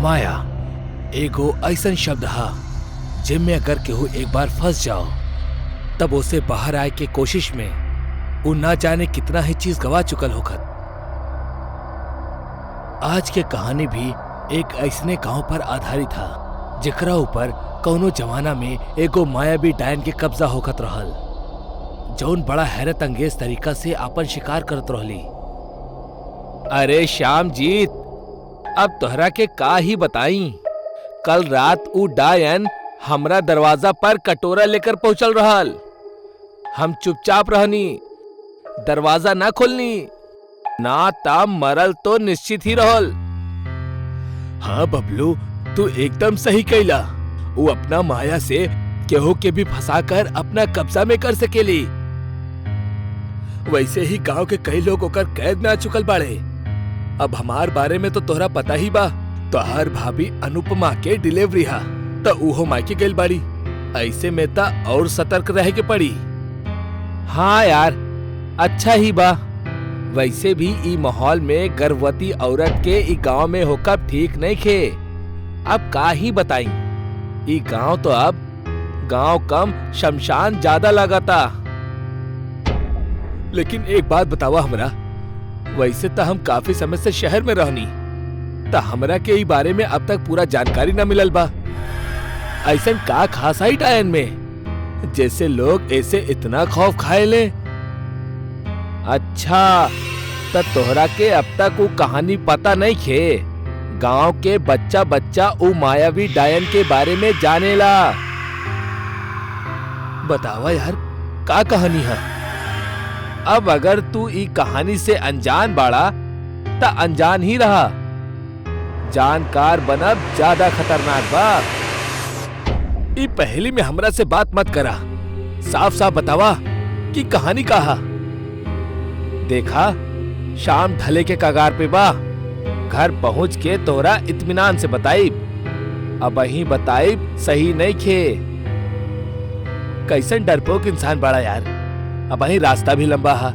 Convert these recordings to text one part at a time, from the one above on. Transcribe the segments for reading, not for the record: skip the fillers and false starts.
माया एगो ऐसन शब्द हा जिनमें अगर केहू एक बार फंस जाओ तब उसे बाहर आए के कोशिश में वो ना जाने कितना ही चीज गवा चुकल होखत। आज के कहानी भी एक ऐसने गांव पर आधारित था जेकरा ऊपर कौनो जमाना में एगो मायावी डायन के कब्जा होखत रहल, जौन बड़ा हैरत अंगेज तरीका से आपन शिकार करत रहली। अरे श्याम जीत, अब तोहरा के का ही बताई। कल रात ऊ डायन हमरा दरवाजा पर कटोरा लेकर पहुंचल रहल। हम चुपचाप रहनी, दरवाजा ना खोलनी, ना ता मरल तो निश्चित ही रहल। हाँ बबलू, तू एकदम सही कैला। वो अपना माया से केहू के भी फंसाकर अपना कब्जा में कर सकेली। वैसे ही गांव के कई लोग ओकर कैद में आ चुकल बाड़े। अब हमार बारे में तो तोहरा पता ही बा, तोहार भाभी अनुपमा के डिलीवरी हा तो उहो मायके गइल बाड़ी। ऐसे में ता और सतर्क रहे के पड़ी। हाँ यार, अच्छा ही बा। वैसे भी ई माहौल में गर्भवती औरत के ई गांव में होकर ठीक नहीं खे। अब का ही बताई, ई गांव तो अब गांव कम शमशान ज्यादा लगाता। लेकिन एक बात बतावा हमरा, वैसे तो हम काफी समय से शहर में रहनी, तो हमरा के ई बारे में अब तक पूरा जानकारी न मिलल बा। ऐसन का खास है डायन में जैसे लोग ऐसे इतना खौफ खाए ले? अच्छा, तो तोहरा के अब तक वो कहानी पता नहीं खे। गांव के बच्चा बच्चा वो मायावी डायन के बारे में जानेला। बतावा यार, का कहानी है? अब अगर तू ई कहानी से अनजान बाड़ा ता अनजान ही रहा। जानकार बनब ज्यादा खतरनाक बा। ई पहली में हमरा से बात मत करा, साफ साफ बतावा कि कहानी का है। देखा, शाम ढले के कगार पे बा। घर पहुंच के तोरा इत्मीनान से बताइब। अब ही बताइब सही नहीं खे। कैसन डरपोक इंसान बड़ा यार। अब ही रास्ता भी लंबा है,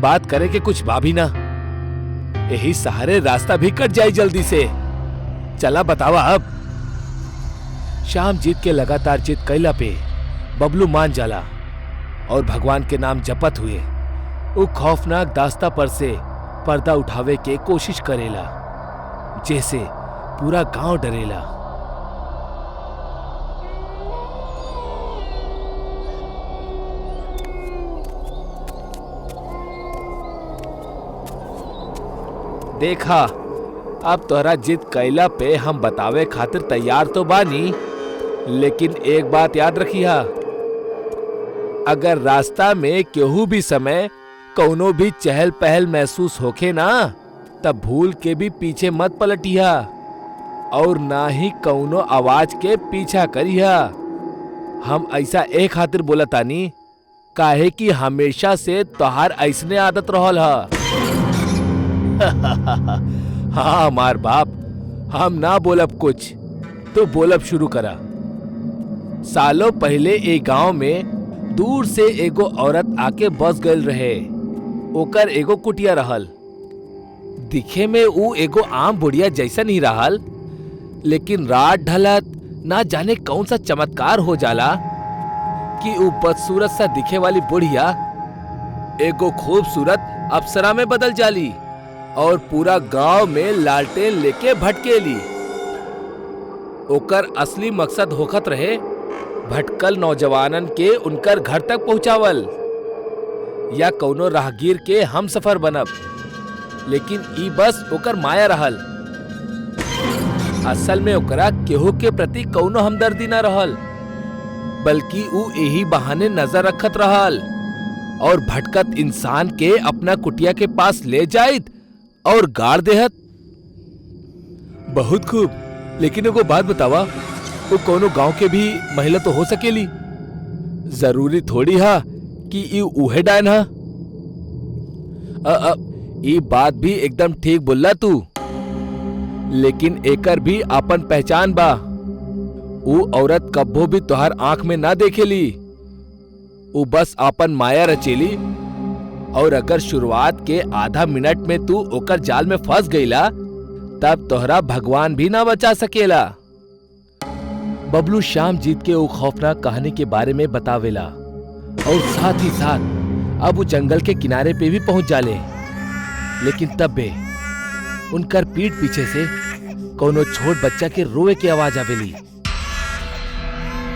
बात करे के कुछ बा भी ना। यही सहारे रास्ता भी कट जाए जल्दी से। चला बतावा अब। श्याम जीत के लगातार जिद कैला पे बबलू मान जाला और भगवान के नाम जपत हुए वो खौफनाक दास्ता पर से पर्दा उठावे के कोशिश करेला, जैसे पूरा गांव डरेला। देखा, अब तोहरा जिद कैला पे हम बतावे खातिर तैयार तो बानी, लेकिन एक बात याद रखिया, अगर रास्ता में केहू भी समय कौनो भी चहल पहल महसूस होखे ना, तब भूल के भी पीछे मत पलटिया और ना ही कौनो आवाज के पीछा करिया। हम ऐसा एक खातिर बोला तानी काहे कि हमेशा से तोहार ऐसने आदत रहल हा। हाँ हमार बाप, हम ना बोलब कुछ तो बोलब शुरू करा। सालों पहले एक गांव में दूर से एगो औरत आके बस गल रहे। ओकर एगो कुटिया रहल। दिखे में ऊ एगो आम बुढ़िया जैसन ही रहल, लेकिन रात ढलत ना जाने कौन सा चमत्कार हो जाला कि ऊ बदसूरत सा दिखे वाली बुढ़िया एगो खूबसूरत अप्सरा में बदल जाली और पूरा गांव में लालटेन लेके भटकेली। ओकर असली मकसद होखत रहे भटकल नौजवानन के उनकर घर तक पहुंचावल या कौनो राहगीर के हम सफर बनब। लेकिन ई बस ओकर माया रहल। असल में ओकरा केहू के प्रति कौनो हमदर्दी न रहल, बल्कि ऊ यही बहाने नजर रखत रहल और भटकत इंसान के अपना कुटिया के पास ले जाइत और गाड़ देहत। बहुत खूब, लेकिन एगो बात बतावा, वो कोनो गांव के भी महिला तो हो सकेली। जरूरी थोड़ी हा कि ई उहे डायन हा। ई बात भी एकदम ठीक बोलला तू, लेकिन एकर भी आपन पहचान बा। ऊ औरत कब्बो भी तोहार आंख में ना देखेली। ऊ बस आपन माया रचेली और अगर शुरुआत के आधा मिनट में तू ओकर जाल में फंस गईला तब तोहरा भगवान भी ना बचा सकेला। बबलू श्यामजीत के वो खौफनाक कहानी के बारे में बतावेला और साथ ही साथ अब वो जंगल के किनारे पे भी पहुंच जाले। लेकिन तब बे उनकर पीठ पीछे से कोनो छोट बच्चा के रोए की आवाज आवेली।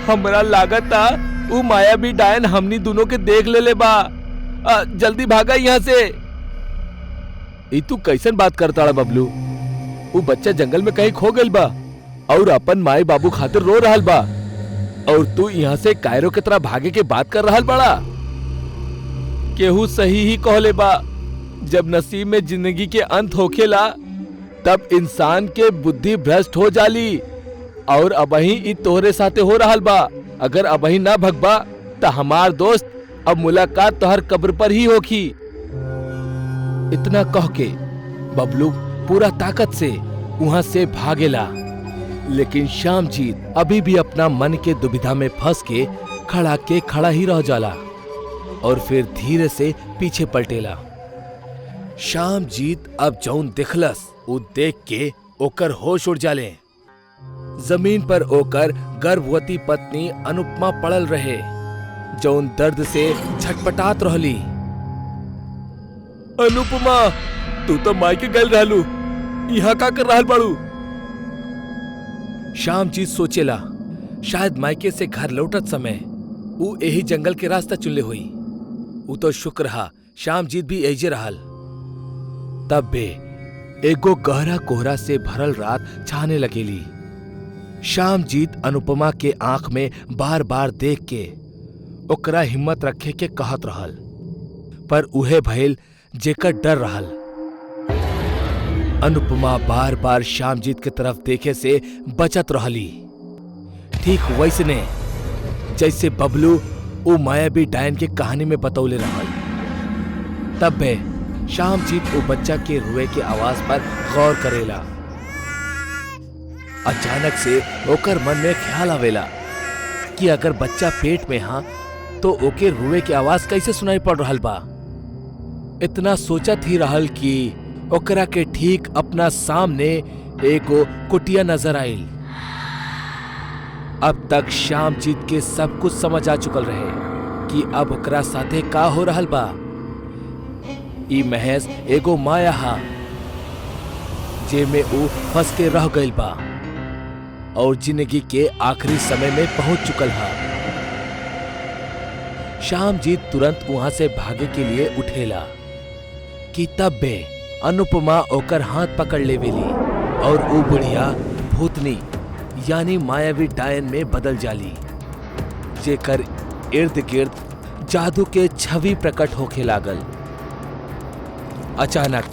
हमरा लागत था वो मायावी डायन हमनी दोनों के देख ले बा। जल्दी भागा यहाँ से। ई तू कैसन बात करता है बबलू? वो बच्चा जंगल में कहीं खो गइल बा और अपन माई बाबू खातिर रो रहल बा, और तू यहाँ से कायरो की तरह भागे के बात कर रहल बड़ा। केहू सही ही कहले बा, जब नसीब में जिंदगी के अंत होखेला तब इंसान के बुद्धि भ्रष्ट हो जाली। और अबही ई तोहरे साथे हो रहल बा। अगर अबही ना भगबा तो हमार दोस्त अब मुलाकात तोहर कब्र पर ही होखी। इतना कह के बबलू पूरा ताकत से वहां से भागेला। लेकिन श्यामजीत अभी भी अपना मन के दुविधा में फंस के खड़ा ही रह जाला और फिर धीरे से पीछे पलटेला। श्यामजीत अब जौन दिखलस उ देख के ओकर होश उड़ जाले। जमीन पर ओकर गर्भवती पत्नी अनुपमा पड़ल रहे, जौन दर्द से छटपटात रहली। अनुपमा, तू तो मायके गल रहलू, यहाँ का कर रहल बाड़ू? श्यामजीत सोचेला शायद मायके से घर लौटत समय उ यही जंगल के रास्ता चुनले हुई। उ तो शुक्र रहा श्यामजीत भी एजे रहल। तब बे एगो गहरा कोहरा से भरल रात छाने लगेली। श्यामजीत अनुपमा के आंख में बार बार देख के ओकरा हिम्मत रखे के कहत रहल, पर उहे भइल जेकर डर रहल। अनुपमा बार बार श्यामजीत के तरफ देखे से बचत रहली, ठीक वैसने जैसे बबलू वो मायावी डायन के कहानी में बतौले रहल। तब बे श्यामजीत वो बच्चा के रोए के आवाज पर गौर करेला। अचानक से ओकर मन में ख्याल आवेला कि अगर बच्चा पेट में हा तो ओके रोए के आवाज कैसे सुनाई पड़ रहल बा। इतना सोचत ही रहल कि ओकरा के ठीक अपना सामने एगो कुटिया नजर आइल। अब तक श्यामजीत के सब कुछ समझ आ चुकल रहे कि अब ओकरा साथे का हो रहल बा। ई महज एगो माया हा जेमे ऊ फंस के रह गइल बा और जिंदगी के आखिरी समय में पहुंच चुकल हा। श्यामजीत तुरंत वहां से भागे के लिए उठेला कि तब बे अनुपमा ओकर हाथ पकड़ लेवेली और ऊ बुढ़िया भूतनी यानी मायावी डायन में बदल जाली, जेकर इर्द गिर्द जादू के छवि प्रकट होके लागल। अचानक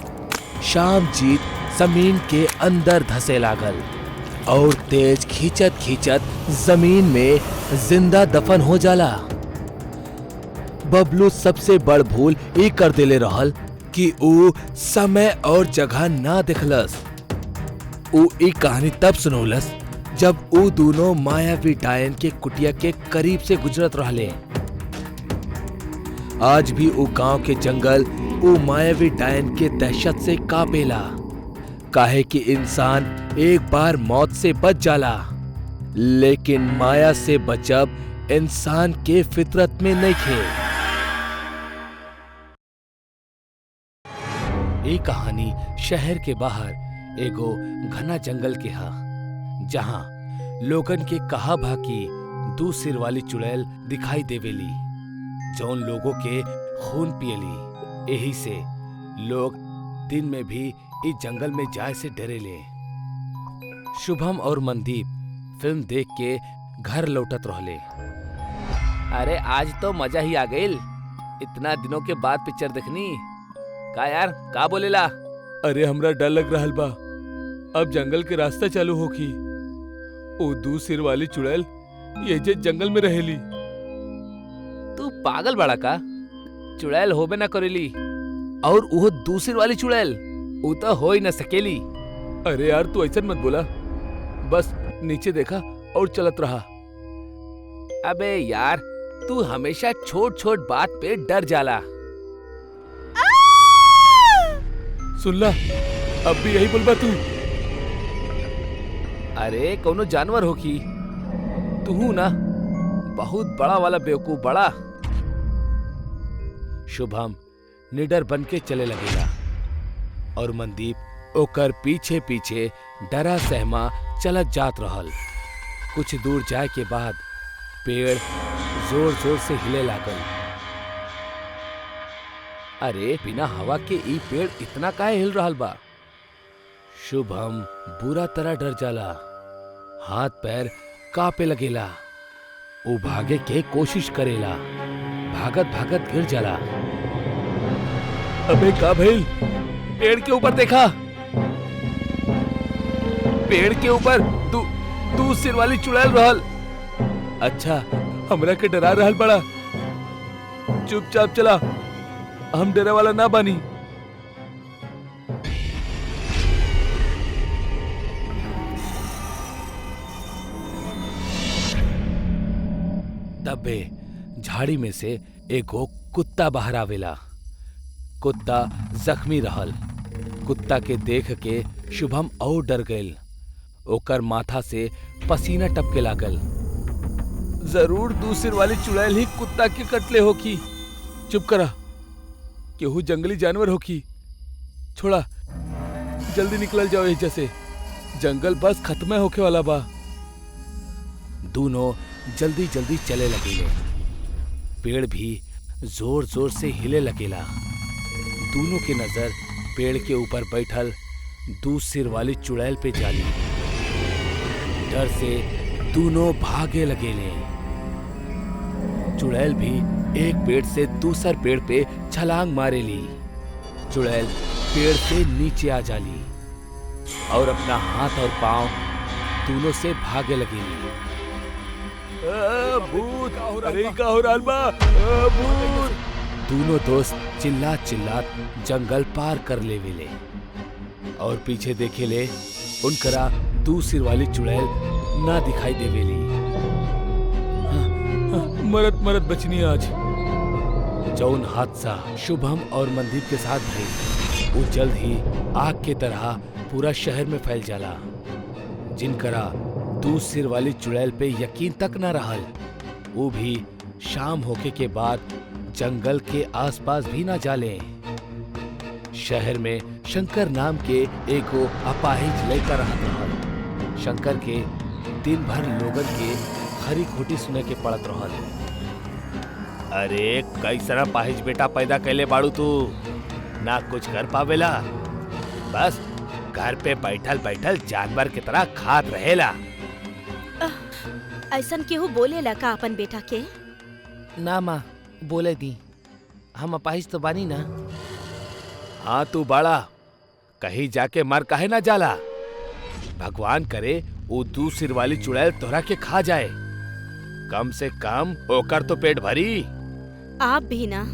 श्यामजीत जमीन के अंदर धसे लागल और तेज खींचत खींचत जमीन में जिंदा दफन हो जाला। बबलू सबसे बड़ भूल ई कर देले रहल कि ऊ समय और जगह ना देखलस। ऊ ई कहानी तब सुनौलस जब ऊ दोनों मायावी डायन के कुटिया के करीब से गुजरत रहले। आज भी ऊ गांव के जंगल ऊ मायावी डायन के दहशत से कांपेला, काहे कि इंसान एक बार मौत से बच जाला, लेकिन माया से बचब इंसान के फितरत में नहीं खे। ये कहानी शहर के बाहर एगो घना जंगल के हा, जहां लोगन के कहा भा कि दू सिर वाली चुड़ैल दिखाई देवेली जौन लोगों के खून पियली। यही से लोग दिन में भी इस जंगल में जाए से डरेले। शुभम और मनदीप फिल्म देख के घर लौटत रहले। अरे आज तो मजा ही आ गइल, इतना दिनों के बाद पिक्चर देखनी। का यार का बोलेला? अरे हमरा डर लग रहल बा, अब जंगल के रास्ता चालू होखी। ओ दू सिर वाली चुड़ैल ये जे जंगल में रहेली। तू पागल बड़ा का? चुड़ैल होबे ना करेली, और वो दू सिर वाली चुड़ैल वो तो हो ही न सकेली। अरे यार तू ऐसा मत बोला, बस नीचे देखा और चलत रहा। अबे यार तू हमेशा छोट छोट बात पे डर जाला। सुन ला, अब भी यही बोलबा तू? अरे कौनो जानवर होखी, तू ना बहुत बड़ा वाला बेवकूफ बड़ा। शुभम निडर बन के चले लगेला और मनदीप ओकर पीछे पीछे डरा सहमा चलत जात रहल। कुछ दूर जाए के बाद पेड़ जोर जोर से हिले लागल। अरे बिना हवा के ई पेड़ इतना काहे हिल रहल बा? शुभम बुरा तरह डर जाला, हाथ पैर कांपे लगेला। वो भागे के कोशिश करेला, भागत भागत गिर जाला। अबे का भइल? पेड़ के ऊपर देखा, पेड़ के ऊपर तू सिर वाली चुड़ैल रहल। अच्छा हमरा के डरा रहल बड़ा। चुपचाप चला, हम डरे वाला ना बानी। तबे झाड़ी में से एगो कुत्ता बाहर आवेला। कुत्ता जख्मी रहल। कुत्ता के देख के शुभम और डर गईल। ओकर माथा से पसीना टपके लागल। जरूर दूसर वाली चुड़ैल ही कुत्ता के कटले होकी। चुप करा, केहू जंगली जानवर होकी। छोड़ा, जल्दी निकल जाओ एहिजा से, जंगल बस खत्म होके वाला बा। दोनों जल्दी जल्दी चले लगेले। पेड़ भी जोर जोर से हिले लगेला। दोनों की नजर पेड़ के ऊपर बैठल दू सिर वाली चुड़ैल पे जाली। डर से दोनों भागे लगेले। चुड़ैल भी एक पेड़ से दूसर पेड़ पे छलांग मारेली। चुड़ैल पेड़ से नीचे आ जाली और अपना हाथ और पांव दोनों से भागे लगेली। भूत! अरे का हो रहल बा? भूत! दोनों दोस्त चिल्लात चिल्लात जंगल पार कर लेवेले और पीछे देखेले उनकरा दू सिर वाली चुड़ैल ना दिखाई देवेली। मरत मरत बचनी आज। जौन हादसा शुभम और मनदीप के साथ भइल वो जल्द ही आग के तरह पूरा शहर में फैल जाला। जिनकरा दू सिर वाली चुड़ैल पे यकीन तक न रहल, वो भी शाम होके के बाद जंगल के आसपास भी ना जाले। शहर में शंकर नाम के एगो अपाहिज लड़का रहत रहल। शंकर के दिन भर लोगन के खरी खोटी सुने के पड़त रहल। अरे कैसरा पाहिज बेटा पैदा कैले बाड़ू तू, ना कुछ कर पावेला, बस घर पे बैठल बैठल जानवर की तरह खात रहेला। ऐसन केहू बोलेला का अपन बेटा के? ना माँ, बोले दी, हम अपाहिज तो बानी ना। हाँ तू बड़ा, कहीं जाके मर काहे ना जाला। भगवान करे वो दू सिर वाली चुड़ैल तोरा के खा जाए, कम से कम ओकर तो पेट भरी। आप भी ना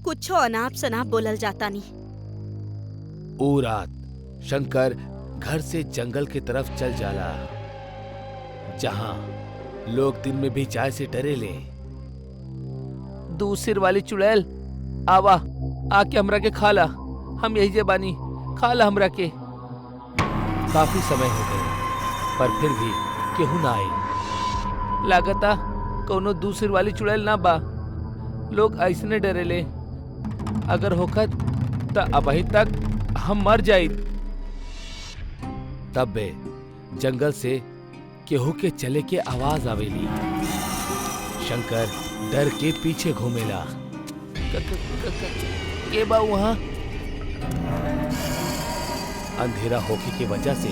कुछो अनाप शनाप बोलल जाता नहीं। ओ रात शंकर घर से जंगल की तरफ चल जाला, जहां लोग दिन में भी चाय से डरे ले। दू सिर वाली चुड़ैल आवा, आके हमरा के खाला, हम यही जे बानी, खाला हमरा के। काफी समय हो गए पर फिर भी केहू ना आई। लागता कोनो दू सिर वाली चुड़ैल ना बा, लोग ऐसने डरेले। अगर होखत त अबही तक हम मर जाई। तब बे जंगल से केहू के चले के आवाज आवेली। शंकर डर के पीछे घूमेला। के बा वहां? अंधेरा होके के वजह से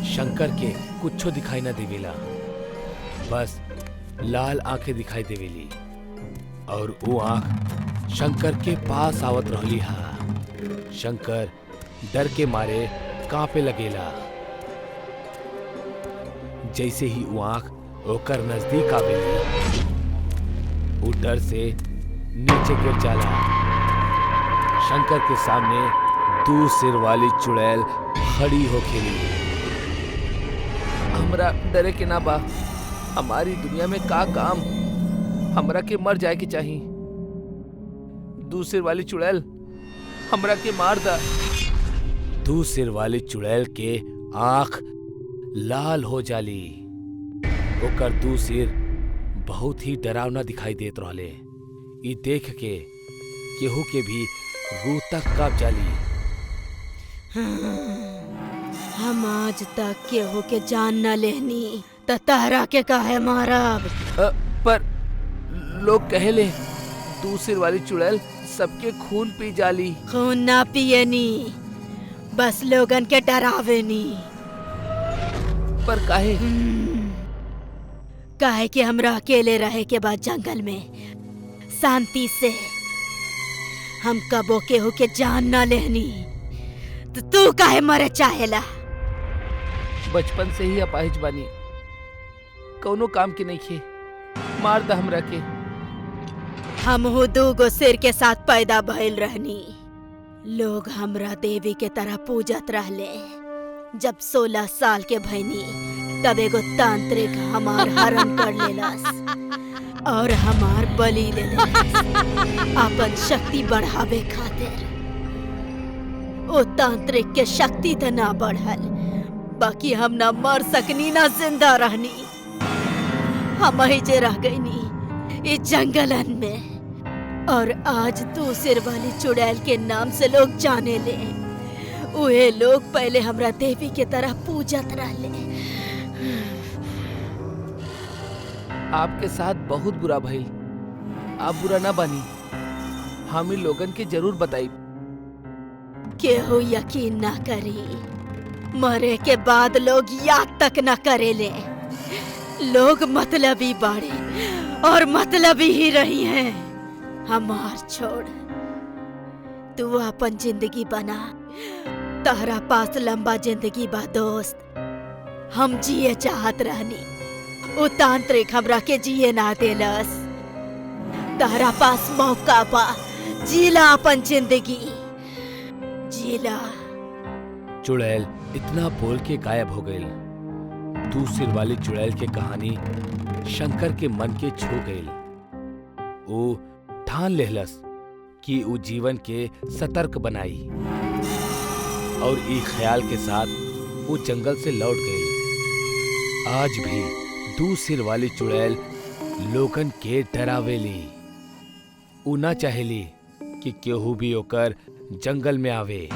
शंकर के कुछो दिखाई ना देवेला, बस लाल आंखें दिखाई देवेली और वो आंख शंकर के पास आवत रहली हा। शंकर डर के मारे कांपे लगेला। जैसे ही वो आंख ओकर नजदीक आवेली, वो डर से नीचे गिर जाला। शंकर के सामने दू सिर वाली चुड़ैल खड़ी होखेली। हमरा डरे के ना बा, हमारी दुनिया में का काम, हमरा के मर जाए के चाहिए। दू सिर वाली चुड़ैल हमरा के मार दा। दू सिर वाली चुड़ैल के आंख लाल हो जाली। ओकर दू सिर बहुत ही डरावना दिखाई देत रहले। ई देख के केहू के भी रूह तक कांप जाली। हम आज तक केहू के जान न लेनी त तहरा के काहे मारब? पर लोग कहेले दू सिर वाली चुड़ैल सबके खून पी जाली। खून ना पियनी, बस लोगन के डरावेनी। पर काहे? काहे कि हमरा अकेले रहे के बाद जंगल में शांति से। हम कबो केहू के जान न लेनी, तो तू काहे मरे चाहेला? बचपन से ही अपाहिज बानी, कौनो काम के नहीं खे। मार द हमरा के। हमहू दूगो सिर के साथ पैदा भइल रहनी। लोग हमरा देवी के तरह पूजत रहले। जब 16 साल के भइनी तब एगो तांत्रिक हमार हरण कर लेलस और हमार बलि ले लेलस अपन शक्ति बढ़ावे खातिर। ओ तांत्रिक के शक्ति त ना बढ़ल, बाकी हम ना मर सकनी ना जिंदा रहनी। हम ही जे रह गईनी इस जंगलन में। और आज दू सिर वाली चुड़ैल के नाम से लोग जाने ले। उहे लोग पहले हमरा देवी के तरह पूजत रहले। आपके साथ बहुत बुरा भइल। आप बुरा ना बनी, हम इन लोगन के जरूर बताई। केहू यकीन ना करी, मरे के बाद लोग याद तक न करेले। लोग मतलबी बाड़े और मतलबी ही रही हैं। हमार छोड़, तू अपन जिंदगी बना। तहरा पास लंबा जिंदगी बा दोस्त। हम जिए चाहत रहनी, वो तांत्रिक हमरा के जिए ना देलस। तहरा पास मौका बा, जीला अपन जिंदगी, जीला। चुड़ैल इतना बोल के गायब हो गई। दू सिर वाली चुड़ैल के कहानी शंकर के मन के छू गई। वो ठान लेहलस कि वो जीवन के सतर्क बनाई और ई ख्याल के साथ वो जंगल से लौट गई। आज भी दू सिर वाली चुड़ैल लोगन के डरावेली। उ ना चाहेली कि केहू भी ओकर जंगल में आवे।